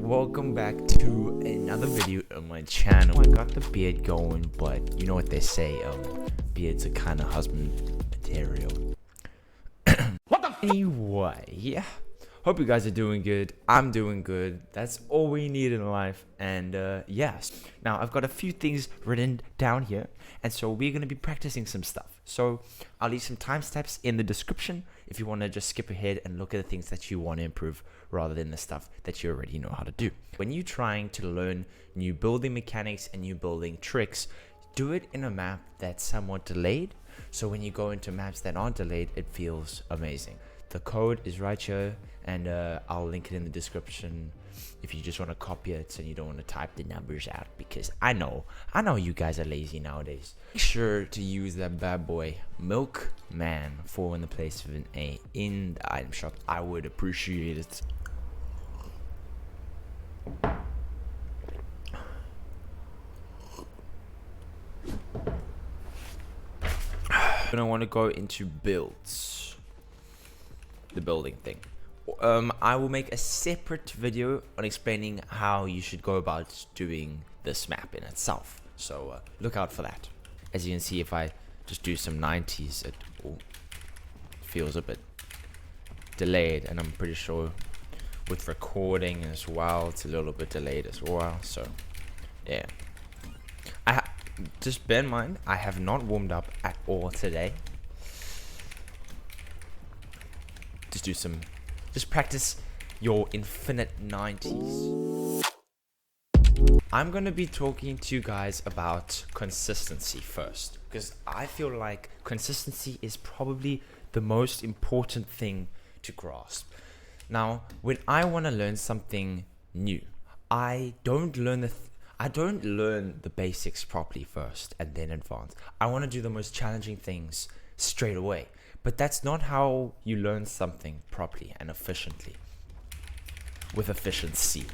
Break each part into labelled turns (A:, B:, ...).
A: welcome back to another video on my channel. I got the beard going, but you know what they say, beards are kind of husband material. What the anyway, yeah, hope you guys are doing good. I'm doing good. That's all we need in life. And yes, now I've got a few things written down here, and so we're going to be practicing some stuff. So I'll leave some timestamps in the description if you want to just skip ahead and look at the things that you want to improve rather than the stuff that you already know how to do. When you're trying to learn new building mechanics and new building tricks, do it in a map that's somewhat delayed. So when you go into maps that aren't delayed, it feels amazing. The code is right here, and I'll link it in the description if you just want to copy it and you don't want to type the numbers out, because I know you guys are lazy nowadays. Make sure to use that bad boy Milkman 4 in the place of an A in the item shop. I would appreciate it. I'm gonna want to go into builds, the building thing. I will make a separate video on explaining how you should go about doing this map in itself, so look out for that. As you can see, if I just do some 90s, it feels a bit delayed, and I'm pretty sure with recording as well it's a little bit delayed as well. So yeah, just bear in mind I have not warmed up at all today. Just practice your infinite 90s. I'm gonna be talking to you guys about consistency first, because I feel like consistency is probably the most important thing to grasp. Now, when I want to learn something new, I don't learn the basics properly first and then advance. I want to do the most challenging things straight away. But that's not how you learn something properly and efficiently. With efficiency.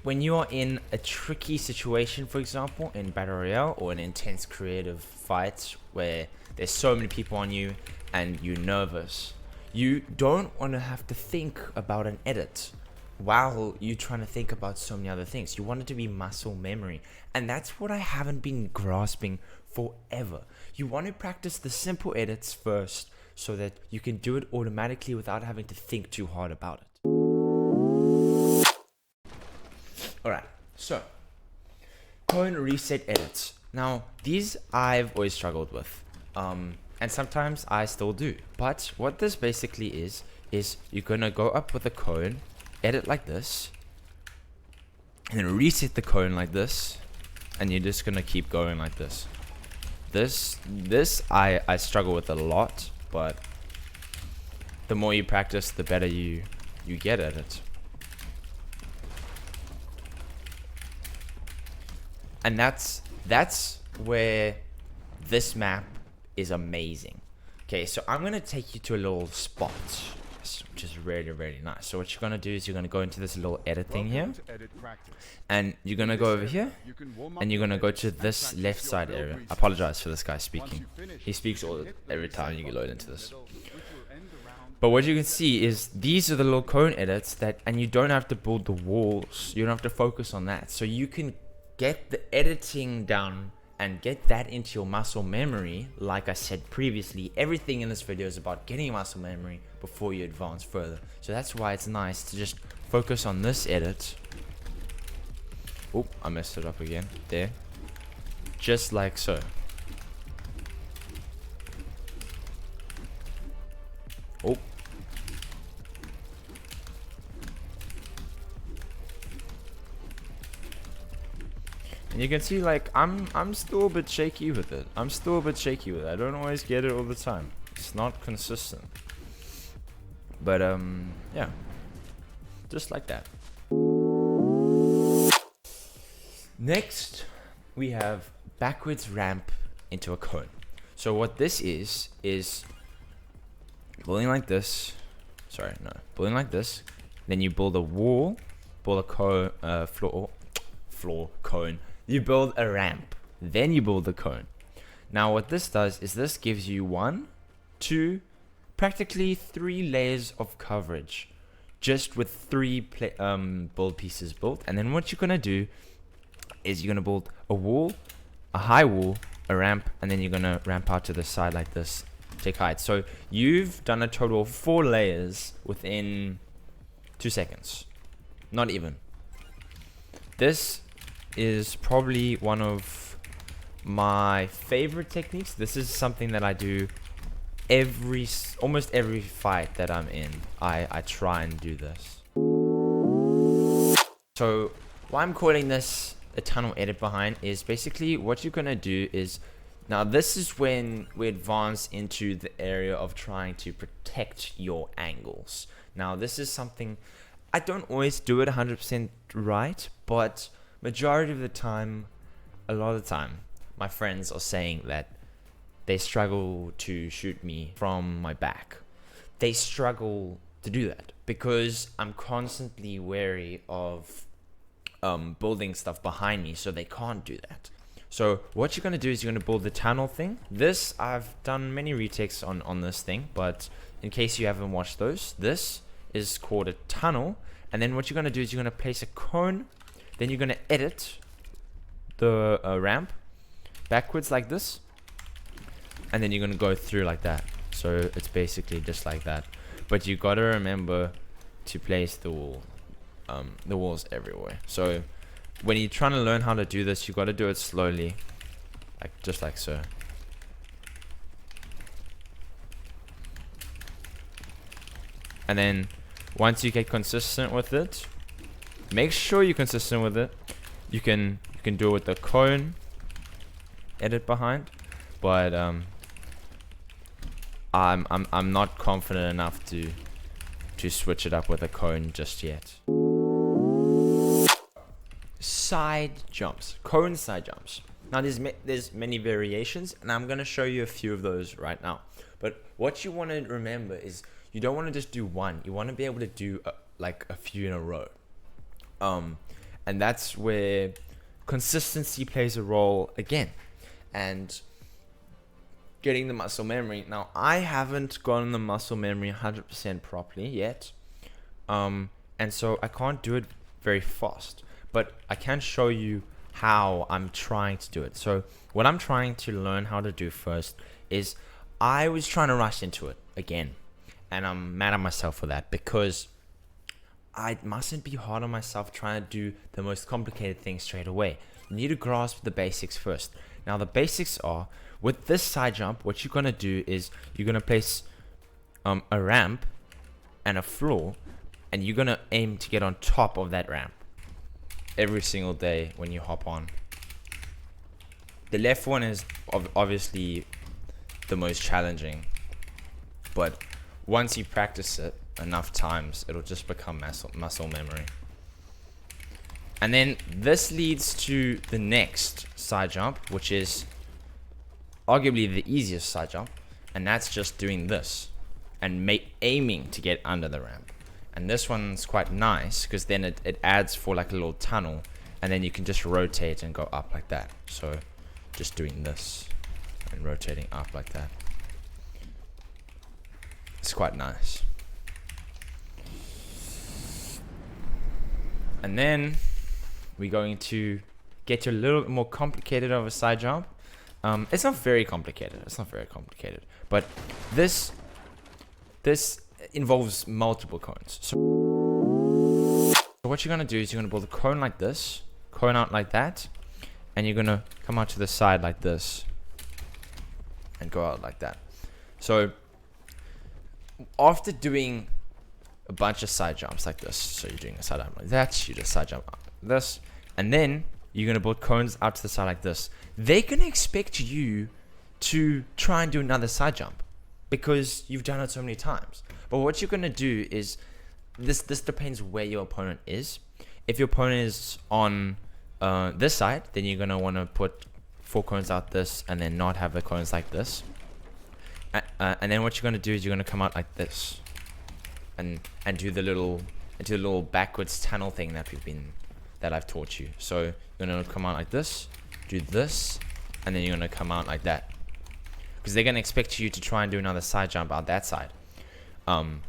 A: When you are in a tricky situation, for example, in Battle Royale or an intense creative fight where there's so many people on you and you're nervous, you don't want to have to think about an edit while you're trying to think about so many other things. You want it to be muscle memory. And that's what I haven't been grasping forever. You want to practice the simple edits first, so that you can do it automatically without having to think too hard about it. Alright, so cone reset edits. Now, these I've always struggled with, and sometimes I still do. But what this basically is you're gonna go up with a cone, edit like this, and then reset the cone like this, and you're just gonna keep going like this. This I struggle with a lot. But the more you practice, the better you get at it. And that's where this map is amazing. Okay, so I'm gonna take you to a little spot, which is really, really nice. So what you're gonna do is you're gonna go into this little edit thing here, and you're gonna go over here, and you're gonna go to this left side area. I apologize for this guy speaking. He speaks every time you load into this. But what you can see is these are the little cone edits and you don't have to build the walls. You don't have to focus on that. So you can get the editing down and get that into your muscle memory. Like I said previously, everything in this video is about getting muscle memory before you advance further. So that's why it's nice to just focus on this edit. Oh, I messed it up again. There. Just like so. Oh. And you can see, like, I'm still a bit shaky with it. I don't always get it all the time. It's not consistent. But yeah. Just like that. Next, we have backwards ramp into a cone. So what this is building like this. Building like this. Then you build a wall, build a cone, floor cone. You build a ramp, then you build the cone. Now what this does is this gives you 1, 2, practically 3 layers of coverage just with 3 build pieces built. And then what you're gonna do is you're gonna build a wall, a high wall, a ramp, and then you're gonna ramp out to the side like this, take height. So you've done a total of 4 layers within 2 seconds, not even. This is probably one of my favorite techniques. This is something that I do almost every fight that I'm in. I try and do this. So why I'm calling this a tunnel edit behind is basically what you're gonna do is, now this is when we advance into the area of trying to protect your angles. Now this is something I don't always do it 100% right, but majority of the time, a lot of the time, my friends are saying that they struggle to shoot me from my back. They struggle to do that because I'm constantly wary of building stuff behind me, so they can't do that. So what you're going to do is you're going to build the tunnel thing. This, I've done many retakes on this thing, but in case you haven't watched those, this is called a tunnel. And then what you're going to do is you're going to place a cone, then you're going to edit the ramp backwards like this, and then you're going to go through like that. So it's basically just like that, but you got to remember to place the walls everywhere. So when you're trying to learn how to do this, you got to do it slowly, like just like so. And then once you get consistent with it, make sure you're consistent with it. You can do it with the cone edit behind, but I'm not confident enough to switch it up with a cone just yet. Side jumps, cone side jumps. Now there's many variations, and I'm gonna show you a few of those right now. But what you want to remember is you don't want to just do one. You want to be able to do like a few in a row. And that's where consistency plays a role again, and getting the muscle memory. Now I haven't gotten the muscle memory 100% properly yet, and so I can't do it very fast, but I can show you how I'm trying to do it. So what I'm trying to learn how to do first is, I was trying to rush into it again, and I'm mad at myself for that, because I mustn't be hard on myself trying to do the most complicated things straight away. You need to grasp the basics first. Now the basics are, with this side jump, what you're going to do is you're going to place a ramp and a floor, and you're going to aim to get on top of that ramp every single day when you hop on. The left one is obviously the most challenging, but once you practice it enough times, it'll just become muscle memory. And then this leads to the next side jump, which is arguably the easiest side jump, and that's just doing this and aiming to get under the ramp. And this one's quite nice because then it adds for like a little tunnel, and then you can just rotate and go up like that. So just doing this and rotating up like that, it's quite nice. And then we're going to get to a little bit more complicated of a side jump. It's not very complicated. But this involves multiple cones. So what you're gonna do is you're gonna build a cone like this, cone out like that, and you're gonna come out to the side like this, and go out like that. So after doing a bunch of side jumps like this, so you're doing a side jump like that, you just side jump like this, and then you're gonna build cones out to the side like this. They're gonna expect you to try and do another side jump because you've done it so many times. But what you're gonna do is, this depends where your opponent is. If your opponent is on this side, then you're gonna want to put 4 cones out this, and then not have the cones like this. And then what you're gonna do is you're gonna come out like this, and do the little backwards tunnel thing that I've taught you. So you're gonna come out like this, do this, and then you're gonna come out like that, because they're gonna expect you to try and do another side jump out that side. And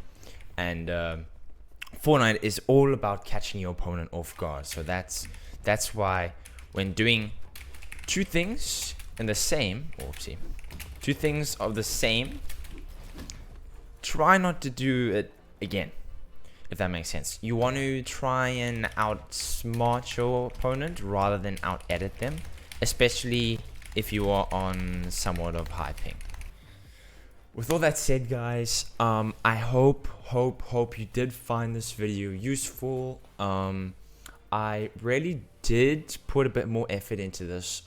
A: Fortnite is all about catching your opponent off guard. So that's why when doing two things in the same, two things of the same, try not to do it again, if that makes sense. You want to try and outsmart your opponent rather than out-edit them, especially if you are on somewhat of high ping. With all that said, guys, I hope you did find this video useful. I really did put a bit more effort into this,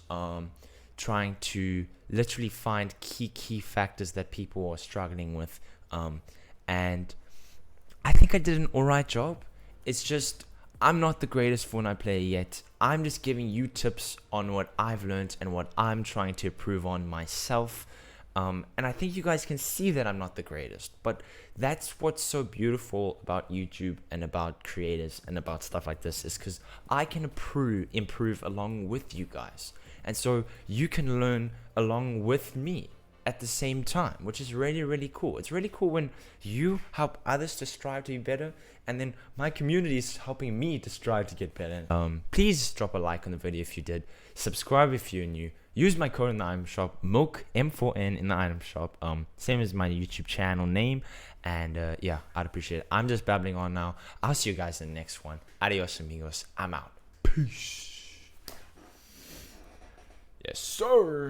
A: trying to literally find key factors that people are struggling with, and I think I did an alright job. It's just, I'm not the greatest Fortnite player yet. I'm just giving you tips on what I've learned and what I'm trying to improve on myself. And I think you guys can see that I'm not the greatest, but that's what's so beautiful about YouTube and about creators and about stuff like this, is because I can improve along with you guys. And so you can learn along with me at the same time, which is really, really cool. It's really cool when you help others to strive to be better, and then my community is helping me to strive to get better. Please drop a like on the video if you did. Subscribe if you're new. Use my code in the item shop, MILK M4N in the item shop. Same as my YouTube channel name. And yeah, I'd appreciate it. I'm just babbling on now. I'll see you guys in the next one. Adios, amigos. I'm out. Peace. Yes, sir.